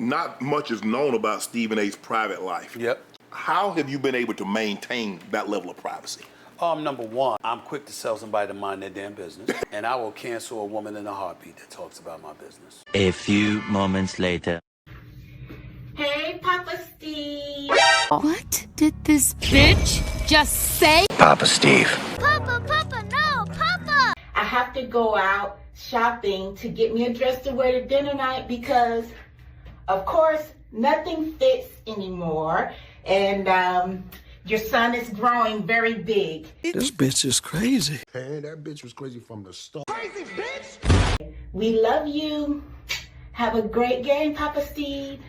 not much is known about Stephen A's private life. Yep. How have you been able to maintain that level of privacy? Number one, I'm quick to tell somebody to mind their damn business, and I will cancel a woman in a heartbeat that talks about my business. A few moments later. Hey, Papa Steve. What did this bitch just say? Papa Steve. Papa, no, Papa! I have to go out shopping to get me a dress to wear to dinner night because, of course, nothing fits anymore. And your son is growing very big. This bitch is crazy. Hey, that bitch was crazy from the start. Crazy bitch! We love you. Have a great game, Papa Steve.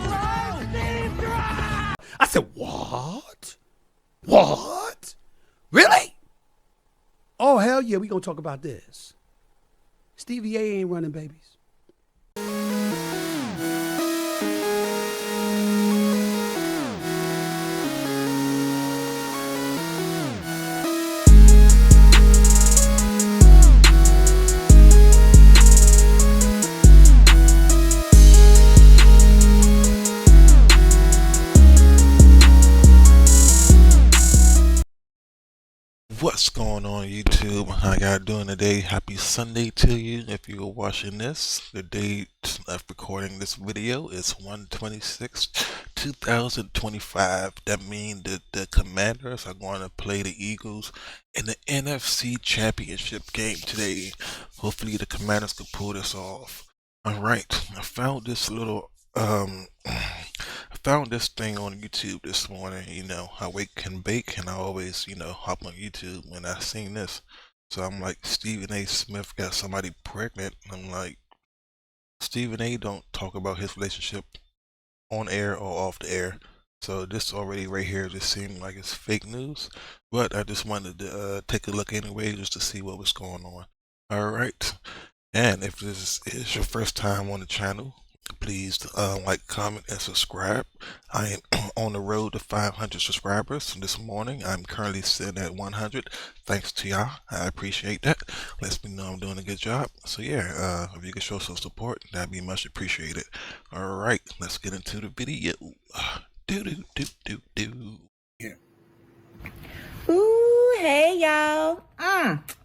I said, what? What? Really? Oh, hell yeah, we gonna talk about this. Stevie A ain't running babies. What's going on YouTube? How y'all doing today? Happy Sunday to you. If you're watching this, the date of recording this video is 1/26/2025. That means that the Commanders are going to play the Eagles in the NFC Championship game today. Hopefully the Commanders can pull this off. Alright, I found this little I found this thing on YouTube this morning. You know, I wake and bake, and I always, hop on YouTube when I seen this. So I'm like, Stephen A. Smith got somebody pregnant. I'm like, Stephen A. don't talk about his relationship on air or off the air. So this already right here just seemed like it's fake news. But I just wanted to take a look anyway, just to see what was going on. Alright. And if this is your first time on the channel, please like, comment, and subscribe. I am on the road to 500 subscribers this morning. I'm currently sitting at 100. Thanks to y'all. I appreciate that. Lets me know I'm doing a good job. So yeah, if you can show some support, that'd be much appreciated. Alright, let's get into the video. Yeah. Ooh, hey y'all.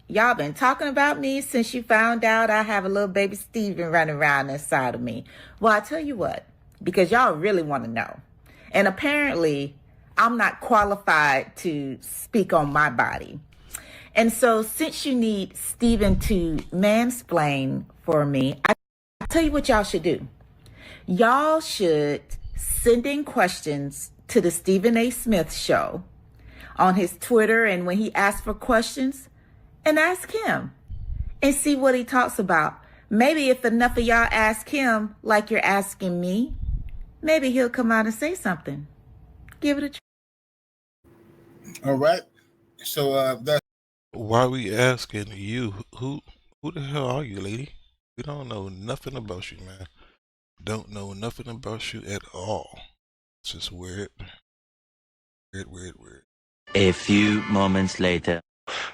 Y'all been talking about me since you found out I have a little baby Steven running around inside of me. Well, I tell you what, because y'all really want to know. And apparently, I'm not qualified to speak on my body. And so since you need Steven to mansplain for me, I tell you what y'all should do. Y'all should send in questions to the Stephen A. Smith Show on his Twitter, and when he asks for questions, and ask him and see what he talks about. Maybe if enough of y'all ask him like you're asking me, maybe he'll come out and say something. Give it a try. All right. So that's Why we asking you? Who the hell are you, lady? We don't know nothing about you, man. Don't know nothing about you at all. It's just weird. Weird. A few moments later.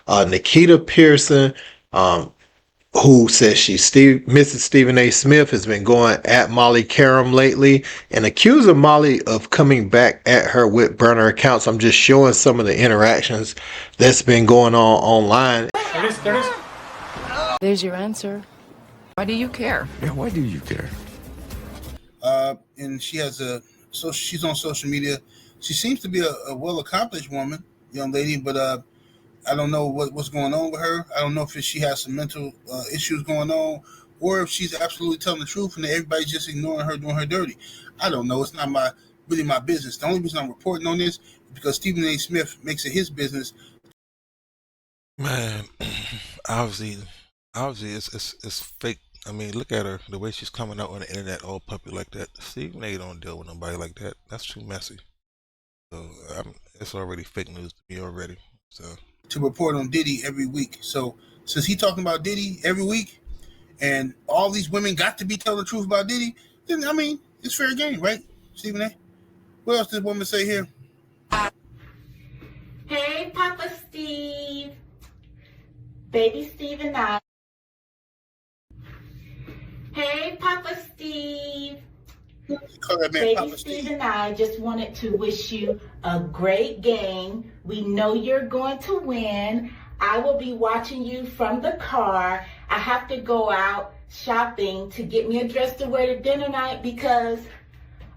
Nikita Pearson, who says Mrs. Stephen A. Smith, has been going at Molly Karam lately and accusing Molly of coming back at her with burner accounts. I'm just showing some of the interactions that's been going on online. There's your answer. Why do you care? Yeah, why do you care? and she has she's on social media. She seems to be a well-accomplished woman, young lady, but I don't know what's going on with her. I don't know if she has some mental issues going on, or if she's absolutely telling the truth and everybody's just ignoring her, doing her dirty. I don't know. It's not really my business. The only reason I'm reporting on this is because Stephen A. Smith makes it his business. Man, obviously it's fake. I mean, look at her, the way she's coming out on the internet all puppy like that. Stephen A. don't deal with nobody like that. That's too messy. So it's already fake news to me already. So To report on Diddy every week. So since he's talking about Diddy every week, and all these women got to be telling the truth about Diddy, then I mean it's fair game, right, Stephen A.? What else did the woman say here? Hey, Papa Steve. Baby Steve and I. Hey, Papa Steve. Call that man Baby Papa Steve Steve. and I just wanted to wish you a great game. We know you're going to win. I will be watching you from the car. I have to go out shopping to get me a dress to wear to dinner night because,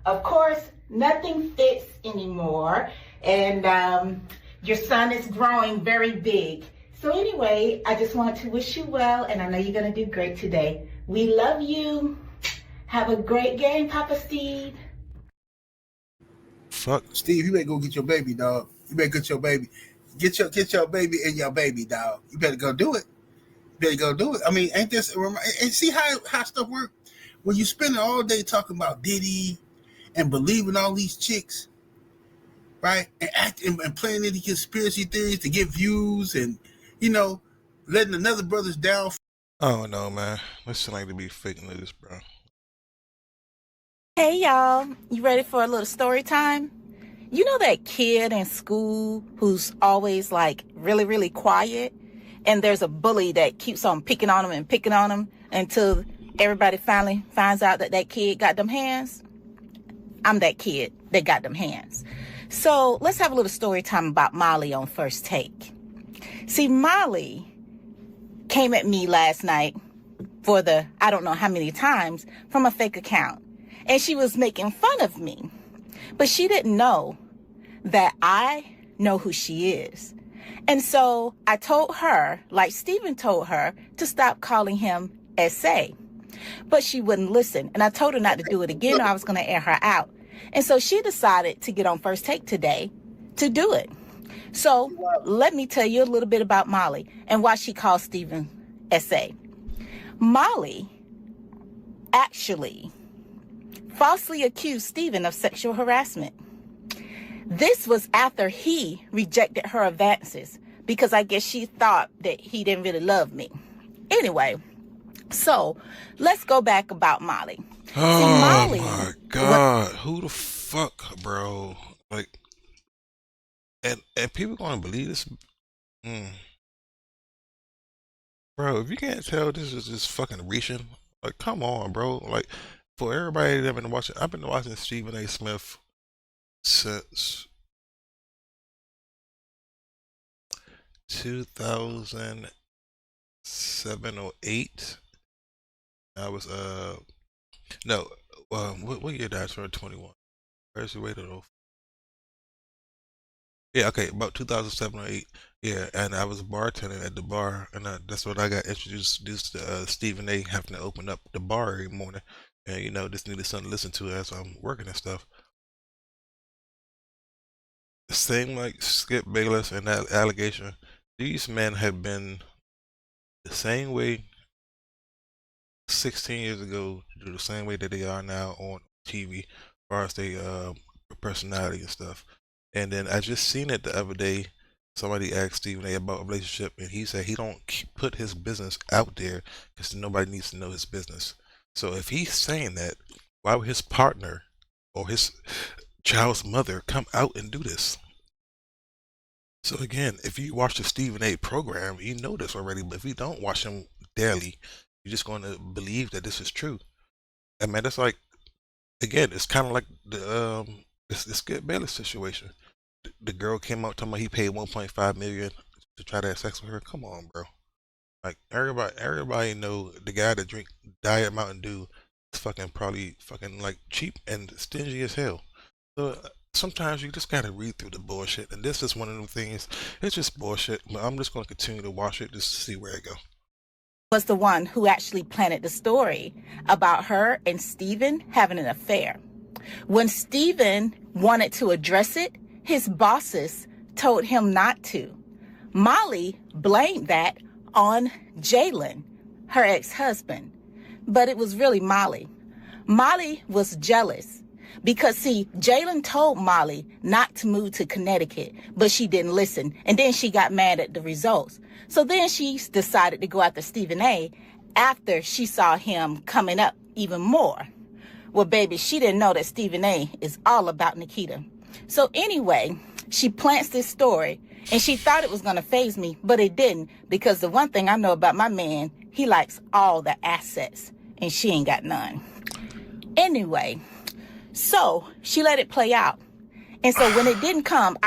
of course, nothing fits anymore. And your son is growing very big. So anyway, I just wanted to wish you well, and I know you're going to do great today. We love you. Have a great game, Papa Steve. Fuck. Steve, you better go get your baby, dog. You better get your baby. Get your baby and your baby, dog. You better go do it. You better go do it. I mean, ain't this and see how stuff work? When you spend all day talking about Diddy and believing all these chicks, right? And acting and playing into conspiracy theories to get views and, you know, letting another brother's down. Oh no, man. This shit like to be fake news, bro. Hey y'all, you ready for a little story time? You know that kid in school who's always like really, really quiet? And there's a bully that keeps on picking on him until everybody finally finds out that that kid got them hands? I'm that kid that got them hands. So let's have a little story time about Molly on First Take. See, Molly came at me last night for the I don't know how many times from a fake account. And she was making fun of me. But she didn't know that I know who she is. And so I told her, like Stephen told her, to stop calling him SA. But she wouldn't listen. And I told her not to do it again or I was going to air her out. And so she decided to get on First Take today to do it. So let me tell you a little bit about Molly and why she calls Stephen SA. Molly actually falsely accused Stephen of sexual harassment. This was after he rejected her advances because I guess she thought that he didn't really love me. Anyway, so let's go back about Molly. Oh Molly, my God. Who the fuck, bro? Like, and people gonna believe this? Bro, if you can't tell this is just fucking reaching, like, come on, bro. Like, for everybody that been watching, I've been watching Stephen A. Smith since 2007 or 8. I was no, what year did I turn 21? Graduated of. Yeah, okay, about 2007 or 8. Yeah, and I was bartending at the bar, and that's when I got introduced to Stephen A. having to open up the bar every morning, and you know, just needed something to listen to as I'm working and stuff. Same like Skip Bayless and that allegation. These men have been the same way 16 years ago, do the same way that they are now on TV, as far as their personality and stuff. And then I just seen it the other day. Somebody asked Stephen A. about a relationship, and he said he don't put his business out there because nobody needs to know his business. So if he's saying that, why would his partner or his child's mother come out and do this? So again, if you watch the Stephen A. program, you know this already. But if you don't watch him daily, you're just going to believe that this is true. I mean, that's like, again, it's kind of like the this Skip Bayless situation. The girl came out talking about he paid $1.5 million to try to have sex with her. Come on, bro. Like everybody know the guy that drink Diet Mountain Dew is probably like cheap and stingy as hell. So sometimes you just gotta read through the bullshit, and this is one of them things. It's just bullshit, but I'm just gonna continue to watch it just to see where it go. was the one who actually planted the story about her and Stephen having an affair. When Stephen wanted to address it, his bosses told him not to. Molly blamed that on Jalen, her ex-husband. But it was really Molly. Molly was jealous because, see, Jalen told Molly not to move to Connecticut, but she didn't listen. And then she got mad at the results. So then she decided to go after Stephen A. after she saw him coming up even more. Well, baby, she didn't know that Stephen A. is all about Nikita. So anyway, she plants this story, and she thought it was going to faze me, but it didn't, because the one thing I know about my man, he likes all the assets, and she ain't got none. Anyway, So she let it play out. And so when it didn't come,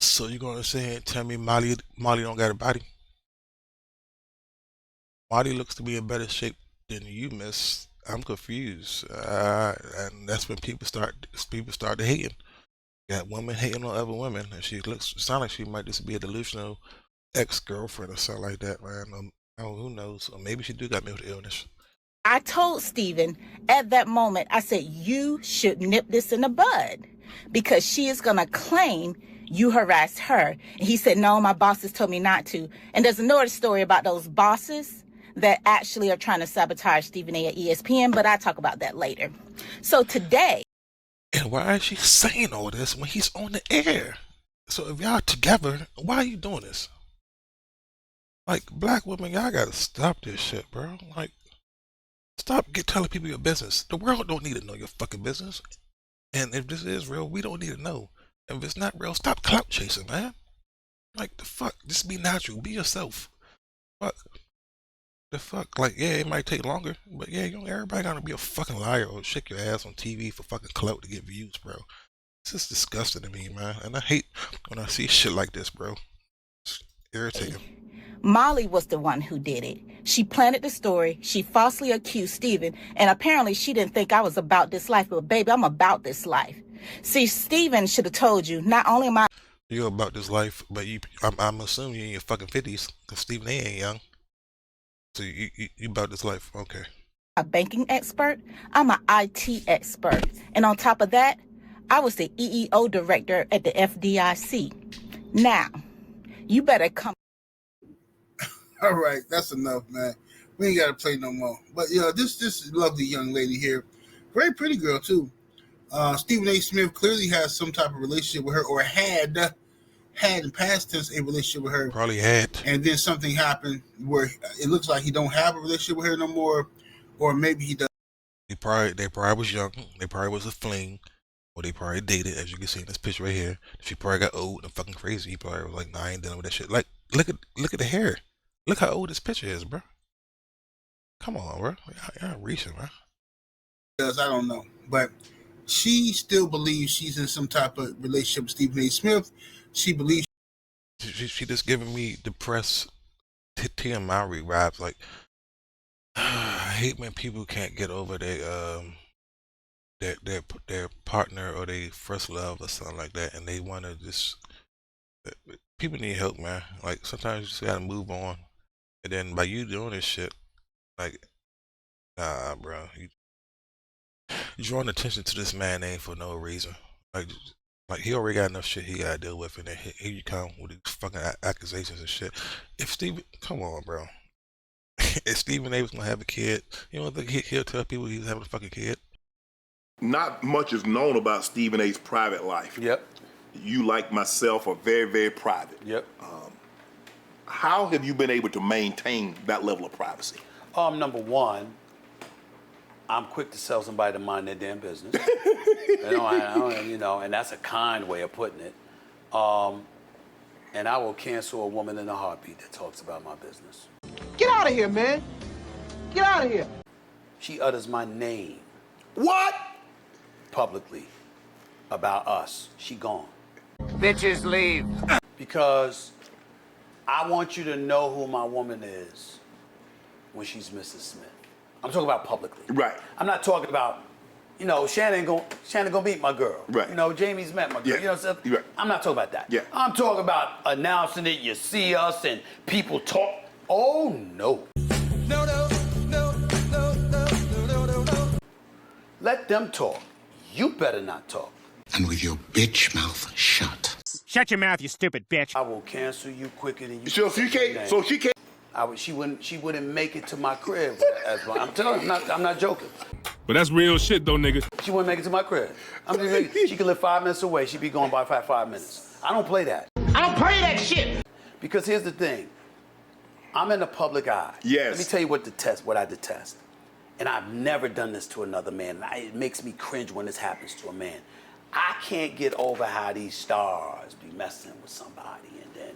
So you gonna say and tell me Molly don't got a body? Molly looks to be in better shape than you, miss. I'm confused. And that's when people start hating. Got women hating on other women, and sounds like she might just be a delusional ex-girlfriend or something like that, man. Who knows? Or maybe she do got mental illness. I told Steven at that moment, I said, you should nip this in the bud because she is going to claim you harassed her. And he said, no, my bosses told me not to. And there's another story about those bosses that actually are trying to sabotage Stephen A. at ESPN, but I'll talk about that later. So today. And why is she saying all this when he's on the air? So if y'all together, why are you doing this? Like, black women, y'all gotta stop this shit, bro. Like, stop telling people your business. The world don't need to know your fucking business. And if this is real, we don't need to know. If it's not real, stop clout chasing, man. Like, the fuck? Just be natural. Be yourself. Fuck. The fuck? Like, yeah, it might take longer, but yeah, everybody gotta be a fucking liar or shake your ass on TV for fucking clout to get views, bro. This is disgusting to me, man. And I hate when I see shit like this, bro. It's irritating. Molly was the one who did it. She planted the story. She falsely accused Steven. And apparently she didn't think I was about this life. But baby, I'm about this life. See, Steven should have told you, not only am I... You're about this life, but I'm assuming you're in your fucking 50s. Because Stephen A. ain't young. So you about this life. Okay. A banking expert. I'm an IT expert. And on top of that, I was the EEO director at the FDIC. Now, you better come... All right, that's enough, man. We ain't got to play no more. But, this lovely young lady here, very pretty girl, too. Stephen A. Smith clearly has some type of relationship with her, or had in past tense a relationship with her. Probably had. And then something happened where it looks like he don't have a relationship with her no more, or maybe he does. They probably was young. They probably was a fling. Or they probably dated, as you can see in this picture right here. She probably got old and fucking crazy. He probably was like 9 dealing with that shit. Like, look at the hair. Look how old this picture is, bro. Come on, bro. Y'all reaching, bro. I don't know. But she still believes she's in some type of relationship with Stephen A. Smith. She believes... She just giving me depressed Tia Mowry vibes. Like, I hate when people can't get over their partner or their first love or something like that, and they want to just... People need help, man. Like, sometimes you just gotta move on. And then by you doing this shit, like, nah, bro. You drawing attention to this man name for no reason. Like he already got enough shit he gotta deal with, and then here you come with these fucking accusations and shit. Come on, bro. If Stephen A. was gonna have a kid, you don't think he'll tell people he's having a fucking kid? Not much is known about Stephen A.'s private life. Yep. You, like myself, are very, very private. Yep. How have you been able to maintain that level of privacy? Number one, I'm quick to tell somebody to mind their damn business. And that's a kind way of putting it. And I will cancel a woman in a heartbeat that talks about my business. Get out of here, man. Get out of here. She utters my name. What? Publicly. About us. She gone. Bitches leave. Because I want you to know who my woman is when she's Mrs. Smith. I'm talking about publicly. Right. I'm not talking about, Shannon gonna meet my girl. Right. Jamie's met my girl. Yeah. You know what I'm saying? Right. I'm not talking about that. Yeah. I'm talking about announcing it, you see us and people talk. Oh, no. No. Let them talk. You better not talk. And with your bitch mouth shut. Shut your mouth, you stupid bitch. I will cancel you quicker than you. So she can't. She wouldn't make it to my crib. I'm telling you, I'm not joking. But that's real shit though, nigga. She wouldn't make it to my crib. She could live 5 minutes away. She'd be gone by 5 minutes. I don't play that. I don't play that shit. Because here's the thing. I'm in the public eye. Yes. Let me tell you what I detest. And I've never done this to another man. It makes me cringe when this happens to a man. I can't get over how these stars be messing with somebody and then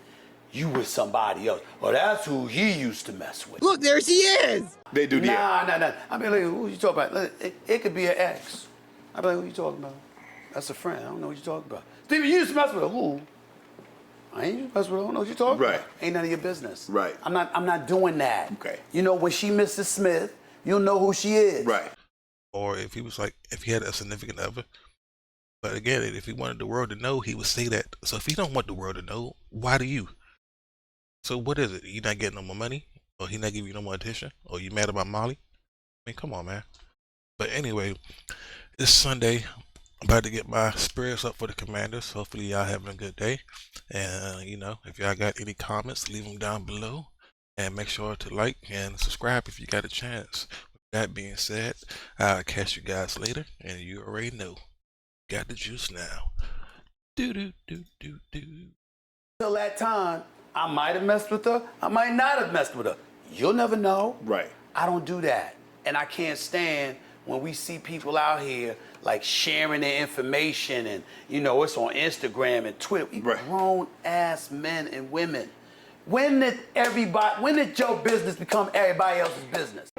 you with somebody else. Well, that's who he used to mess with. Look, there she is. They do. Nah. I mean, look, who you talking about? Look, it could be an ex. I'd be like, what you talking about? That's a friend. I don't know what you're talking about. Stevie, you used to mess with her. Who? I ain't used to mess with her. I don't know what you're talking about. Ain't none of your business. Right. I'm not doing that. Okay. You know, when she Mrs. Smith, you'll know who she is. Right. Or if he was like, if he had a significant other. But again, if he wanted the world to know, he would say that. So if he don't want the world to know, why do you? So what is it? You not getting no more money? Or he not giving you no more attention? Or you mad about Molly? I mean, come on, man. But anyway, it's Sunday. I'm about to get my spirits up for the Commanders. Hopefully y'all having a good day. And, you know, if y'all got any comments, leave them down below. And make sure to like and subscribe if you got a chance. With that being said, I'll catch you guys later. And you already know. Got the juice now. Do-do-do-do-do. Till that time, I might have messed with her. I might not have messed with her. You'll never know. Right. I don't do that. And I can't stand when we see people out here like sharing their information and, you know, it's on Instagram and Twitter. We grown ass men and women. When did your business become everybody else's business?